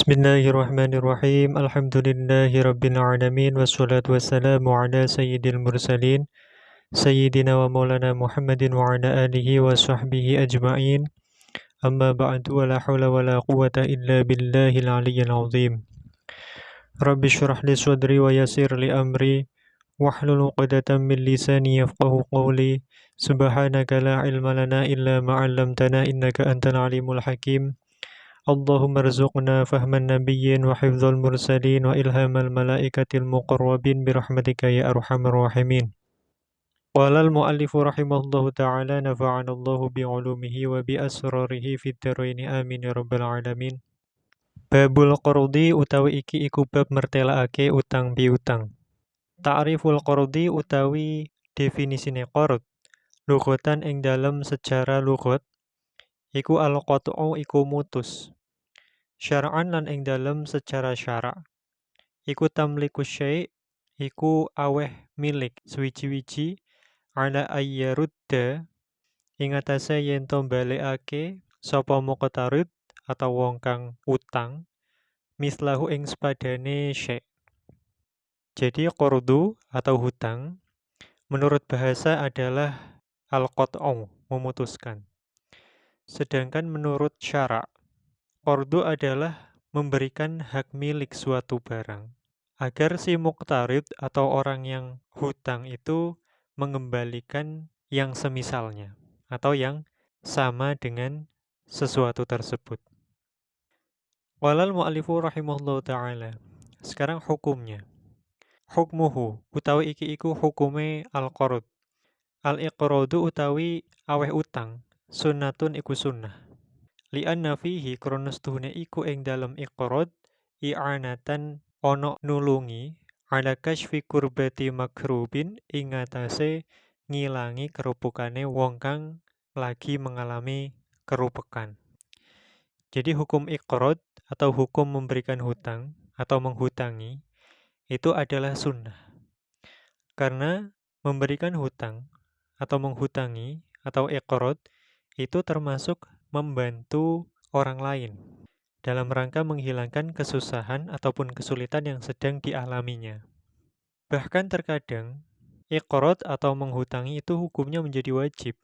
Bismillahirrahmanirrahim. Alhamdulillahirabbil alamin wassalatu wassalamu ala sayyidil mursalin sayyidina wa maulana Muhammadin wa ala alihi wa sahbihi ajma'in. Amma ba'du wa la hawla wa la quwwata illa billahil aliyyil azim. Rabbi shrah li sadri wa yassir li amri wahlul 'uqdatam min lisani yafqahu qawli. Subhanaka la ilma lana illa ma 'allamtana innaka antal alimul hakim. Allahumma rzuqna fahman nabiyyin wa hifdzal mursalin wa ilhamal malaikatil muqarrabin birahmatika ya arhamar rahimin. Qala al-muallifu rahimahullahu ta'ala nafa'ana Allahu bi'ulumihi wa bi asrarihi fid dharain amin ya rabbal alamin. Babul qardi utawi iki iku bab mertelakake utang piutang. Ta'riful qardi utawi definisine qard. Lughatan ing dalam sejarah lughat iku al-qat'u iku mutus. Syara'an lan ing dalem secara syara' iku tamliku syai' iku aweh milik suwiji-wiji ala ayyarudda ing atase yen to balekake sapa muqtarid atau wong kang utang mislahu ing sepadane syai'. Jadi qardu atau hutang menurut bahasa adalah al-qat'u, memutuskan. Sedangkan menurut syara' qardu adalah memberikan hak milik suatu barang agar si muqtarid atau orang yang hutang itu mengembalikan yang semisalnya atau yang sama dengan sesuatu tersebut. Walal mu'alifu rahimahullahu ta'ala. Sekarang hukumnya. Hukmuhu utawi iki iku hukume al-qard. Al-iqradu utawi aweh utang sunnatun iku sunnah. Li'anna fihi kronos tuhune iku ing dalem iqrad i'anatan ono nulungi ala kashfi kurbati makrubin ing atase ngilangi kerupukane wong kang lagi mengalami kerupukan. Jadi hukum iqrad atau hukum memberikan hutang atau menghutangi itu adalah sunnah. Karena memberikan hutang atau menghutangi atau iqrad itu termasuk membantu orang lain dalam rangka menghilangkan kesusahan ataupun kesulitan yang sedang dialaminya. Bahkan terkadang iqrad atau menghutangi itu hukumnya menjadi wajib.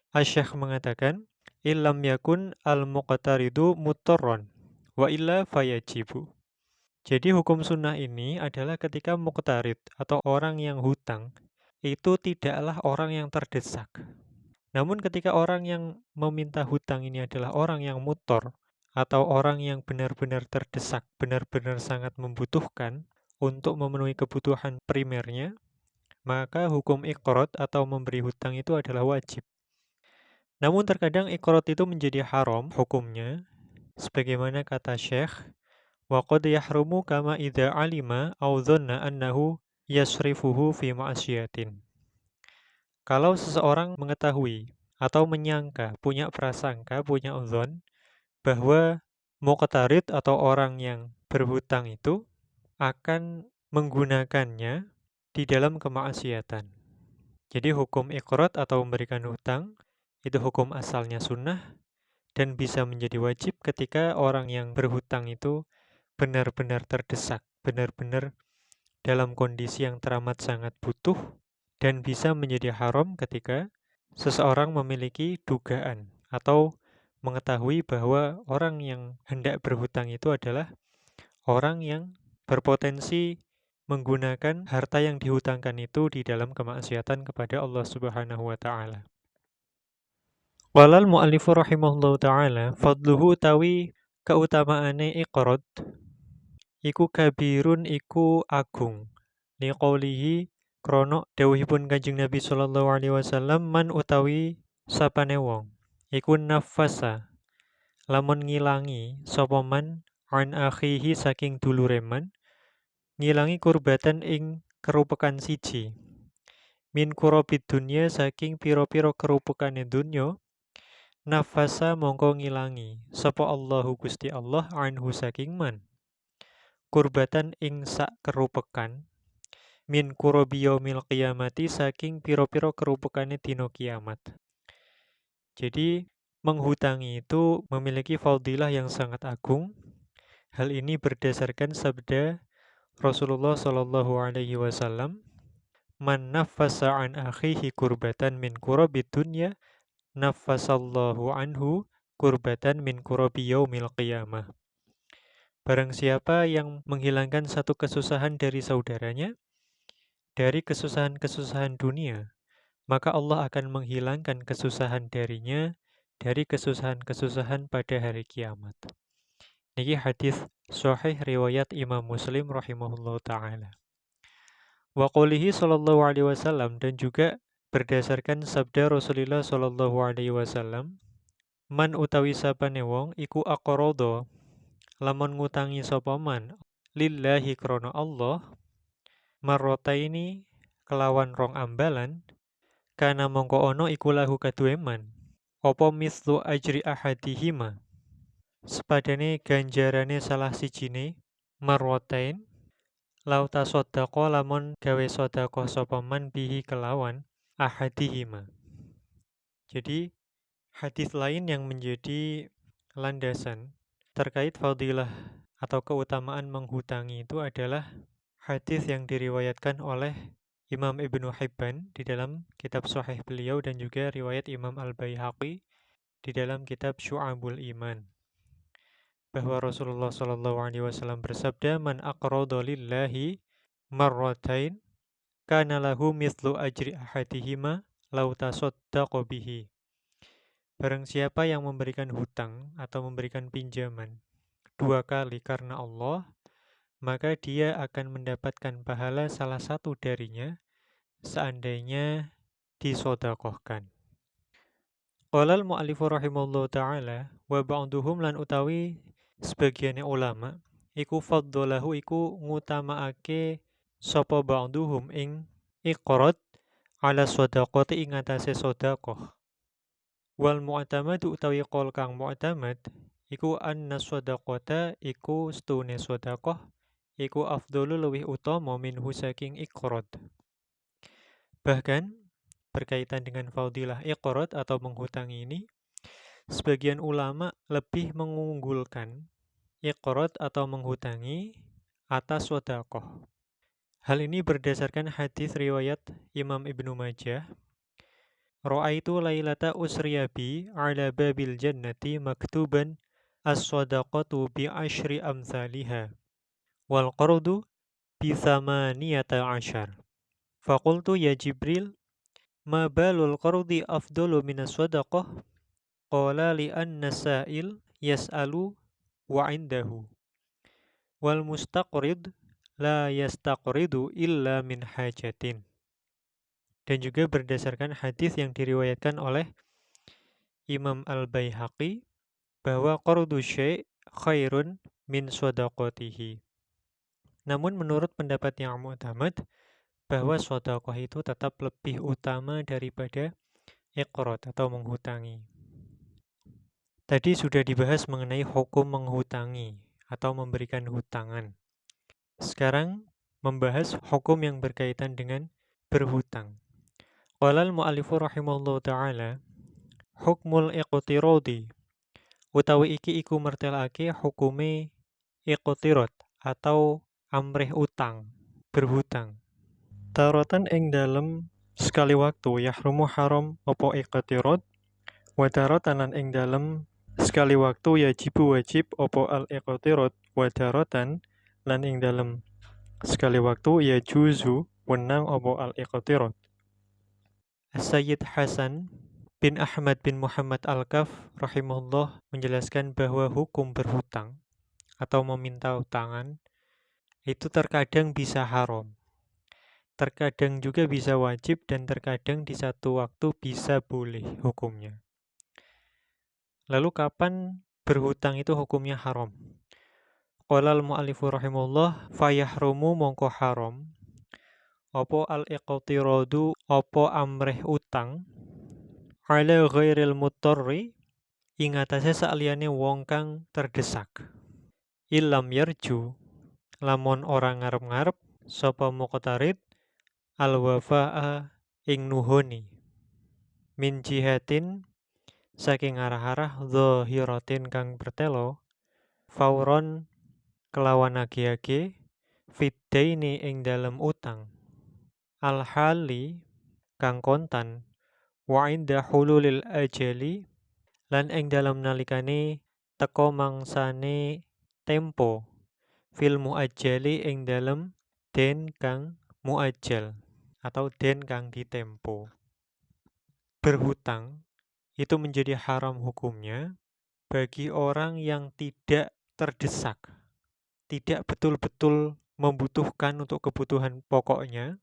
Asy-Syaikh mengatakan, illam yakun al-muqtaridu muttarron wa illa fayajibu. Jadi hukum sunnah ini adalah ketika muqtarid atau orang yang hutang itu tidaklah orang yang terdesak. Namun ketika orang yang meminta hutang ini adalah orang yang mutor atau orang yang benar-benar terdesak, benar-benar sangat membutuhkan untuk memenuhi kebutuhan primernya, maka hukum iqrad atau memberi hutang itu adalah wajib. Namun terkadang iqrad itu menjadi haram hukumnya, sebagaimana kata Syekh, wa qad yahrumu kama idza alima aw dhanna annahu yasrifuhu fi ma'siyatin. Kalau seseorang mengetahui atau menyangka, punya prasangka, punya udzon, bahwa muqtarid atau orang yang berhutang itu akan menggunakannya di dalam kemaksiatan. Jadi hukum iqrad atau memberikan hutang, itu hukum asalnya sunnah, dan bisa menjadi wajib ketika orang yang berhutang itu benar-benar terdesak, benar-benar dalam kondisi yang teramat sangat butuh, dan bisa menjadi haram ketika seseorang memiliki dugaan atau mengetahui bahwa orang yang hendak berhutang itu adalah orang yang berpotensi menggunakan harta yang dihutangkan itu di dalam kemaksiatan kepada Allah Subhanahu wa taala. Walal mu'allifu rahimahullahu taala fadluhu tawi keutamaane iqrad iku kabirun iku agung liqaulihi krono dawuhipun Kanjeng Nabi sallallahu alaihi wasallam man utawi sapane wong iku nafasa lamun ngilangi sapa man an akhihi saking dulure man ngilangi kurbatan ing kerupekan siji min kurabid dunya saking pira-pira kerupukane dunya nafasa mongko ngilangi sapa Allahu Gusti Allah anhu saking man kurbatan ing sak kerupekan min kurabi yaumil qiyamati saking piro-piro kerupukane dino kiamat. Jadi menghutangi itu memiliki fadilah yang sangat agung Hal ini berdasarkan sabda Rasulullah Shallallahu Alaihi Wasallam, "Man nafasa an akhihi kurbatan min kurabi dunya, nafasallahu anhu kurbatan min kurabi yaumil qiyamah." Barang siapa yang menghilangkan satu kesusahan dari saudaranya, dari kesusahan-kesusahan dunia, maka Allah akan menghilangkan kesusahan darinya dari kesusahan-kesusahan pada hari kiamat. Niki hadis sahih riwayat Imam Muslim rahimahullah taala. Wa qulihi sallallahu alaihi wasallam, dan juga berdasarkan sabda Rasulullah sallallahu alaihi wasallam, man utawi sapane wong iku aqrada, lamun ngutangi sapa man lillahi krana Allah, marrataini kelawan rong ambalan, kana mongko ono iku lahu kaduwe man apa mislu ajri ahadihima, sepadane ganjarane salah sijine marwatain, lauta sodako lamun gawe sodako sopaman bihi kelawan ahadihima. Jadi hadis lain yang menjadi landasan terkait fadilah atau keutamaan menghutangi itu adalah hadis yang diriwayatkan oleh Imam Ibnu Hibban di dalam kitab Sahih beliau, dan juga riwayat Imam Al-Baihaqi di dalam kitab Syu'abul Iman, bahwa Rasulullah Shallallahu Alaihi Wasallam bersabda, "Man aqrada lillahi marratain, kana lahu mithlu ajri ahadihima law tasaddaqa bihi." Barang siapa yang memberikan hutang atau memberikan pinjaman dua kali karena Allah, maka dia akan mendapatkan pahala salah satu darinya seandainya disodakohkan. Qala al-mu'allifu rahimahullahu ta'ala, wa ba'duhum lan utawi sebagiannya ulama iku faddalahu iku ngutamaake sapa ba'duhum ing iqrad ala shadaqati ing atase sedekah. Wal mu'tamadu utawi qol kang mu'tamad iku anna shadaqata iku stune sedekah iku afdalu luwih utama minhu saking iqrad. Bahkan berkaitan dengan fadilah iqrad atau menghutangi ini, sebagian ulama lebih mengunggulkan iqrad atau menghutangi atas sedekah. Hal ini berdasarkan hadis riwayat Imam Ibnu Majah, "Ra'aitu lailata usriyabi ala babil jannati maktuban as-sadaqatu bi asyri amsalihha wal qardu bi thamaniyata asyar. Faqultu ya Jibril, ma balul qardi afdalu minas sadaqah?" Qala li anna sa'il yas'alu wa indahu wal mustaqrid la yastaqridu illa min hajatin. Dan juga berdasarkan hadis yang diriwayatkan oleh Imam Al-Baihaqi bahwa qardu syai' khairun min shadaqatihi. Namun menurut pendapat yang mu'tamad, bahwa sedekah itu tetap lebih utama daripada iqrad atau menghutangi. Tadi sudah dibahas mengenai hukum menghutangi atau memberikan hutangan. Sekarang membahas hukum yang berkaitan dengan berhutang. Qala al-mu'allifu rahimahullahu ta'ala, hukmul iqtiradi, utawi iki iku mertelake hukume iqtirad atau amrih utang, berhutang. Taratan ing dalem sekali waktu yahrumu haram opo iqtirad, wa taratan lan ing dalem sekali waktu yajibu wajib opo al iqtirad, wa taratan lan ing dalem sekali waktu yajuzu wenang opo al iqtirad. Sayyid Hasan bin Ahmad bin Muhammad Al-Kaf rahimahullah menjelaskan bahwa hukum berhutang atau meminta hutangan itu terkadang bisa haram, terkadang juga bisa wajib, dan terkadang di satu waktu bisa boleh hukumnya. Lalu kapan berhutang itu hukumnya haram? Qala al-mu'allifu rahimahullah, fayahrumu mongko haram opo al-iqtiradu opo amrih utang ala ghairil muttarri ing atase saliyane wong kang terdesak. Ilam yarju lamun orang ngarep-ngarep sapa muqtarid al-wafa'a ing nuhoni min jihatin saking arah-arah zahiratin kang bertelo fauron kelawan age-age fiddaini ing dalem utang al-hali kang kontan wa inda hululil ajali lan ing dalem nalikane teka mangsane tempo fil muajjali ing dalem den kang muajjal atau den kang ditempo. Berhutang itu menjadi haram hukumnya bagi orang yang tidak terdesak, tidak betul-betul membutuhkan untuk kebutuhan pokoknya,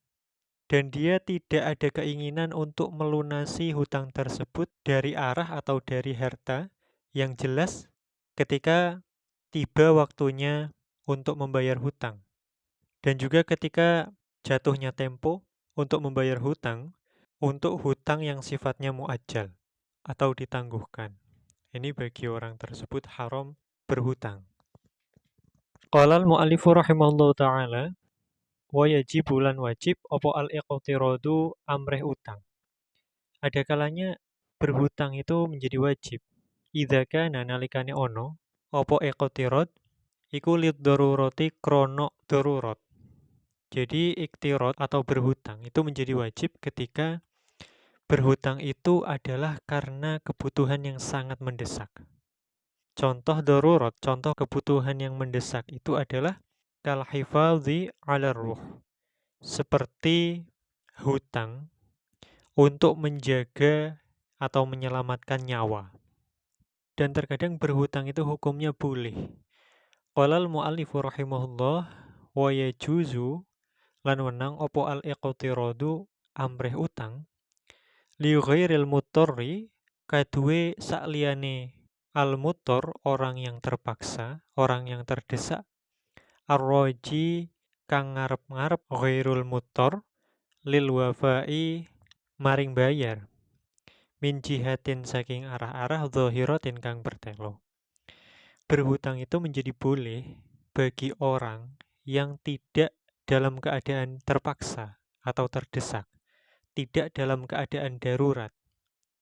dan dia tidak ada keinginan untuk melunasi hutang tersebut dari arah atau dari harta yang jelas ketika tiba waktunya untuk membayar hutang. Dan juga ketika jatuhnya tempo untuk membayar hutang, untuk hutang yang sifatnya muajjal atau ditangguhkan. Ini bagi orang tersebut haram berhutang. Qala al-mu'allifu rahimahullahu ta'ala wa yajibu lan wajib opo al-iqtiradu amreh utang. Ada kalanya berhutang itu menjadi wajib. Idza kana nalikane ono opo iqtirad iku lid darurati krono darurat. Jadi iktirad atau berhutang itu menjadi wajib ketika berhutang itu adalah karena kebutuhan yang sangat mendesak. Contoh darurat, contoh kebutuhan yang mendesak itu adalah kal hifadzi 'ala ruh. Seperti hutang untuk menjaga atau menyelamatkan nyawa. Dan terkadang berhutang itu hukumnya boleh. Qala al-mu'allifu rahimahullah wa yajuzu lan wenang opo al-iqtiradu amrih utang li ghairil muttarri kaduwe sakliyane al-muttar orang yang terpaksa, orang yang terdesak, ar-raji kang ngarep-ngarep ghairul muttar lil wafai maring bayar min jihatin saking arah-arah zahiratin kang bertelo. Berhutang itu menjadi boleh bagi orang yang tidak dalam keadaan terpaksa atau terdesak, tidak dalam keadaan darurat.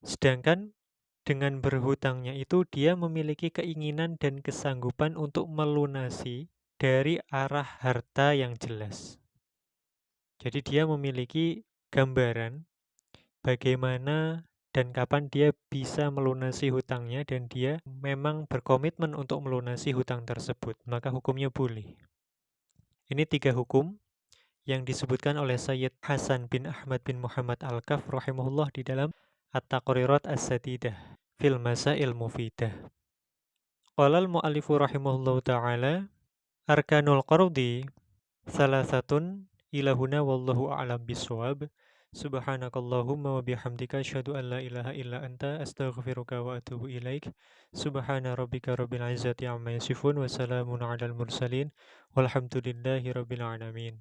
Sedangkan dengan berhutangnya itu dia memiliki keinginan dan kesanggupan untuk melunasi dari arah harta yang jelas. Jadi dia memiliki gambaran bagaimana dan kapan dia bisa melunasi hutangnya dan dia memang berkomitmen untuk melunasi hutang tersebut, maka hukumnya boleh. Ini 3 hukum yang disebutkan oleh Sayyid Hasan bin Ahmad bin Muhammad Al-Kaf rahimahullah di dalam At-Taqrirat As-Sadidah fil Masail Mufidah. Qala al-mu'allifu rahimahullahu ta'ala arkanul qardi salasatun ila huna wallahu a'lam bisawab. Subhanakallahumma wa bihamdika asyhadu an la ilaha illa anta astaghfiruka wa atubu ilaik. Subhana rabbika rabbil izzati amma yasifun wa salamun 'alal mursalin walhamdulillahi rabbil alamin.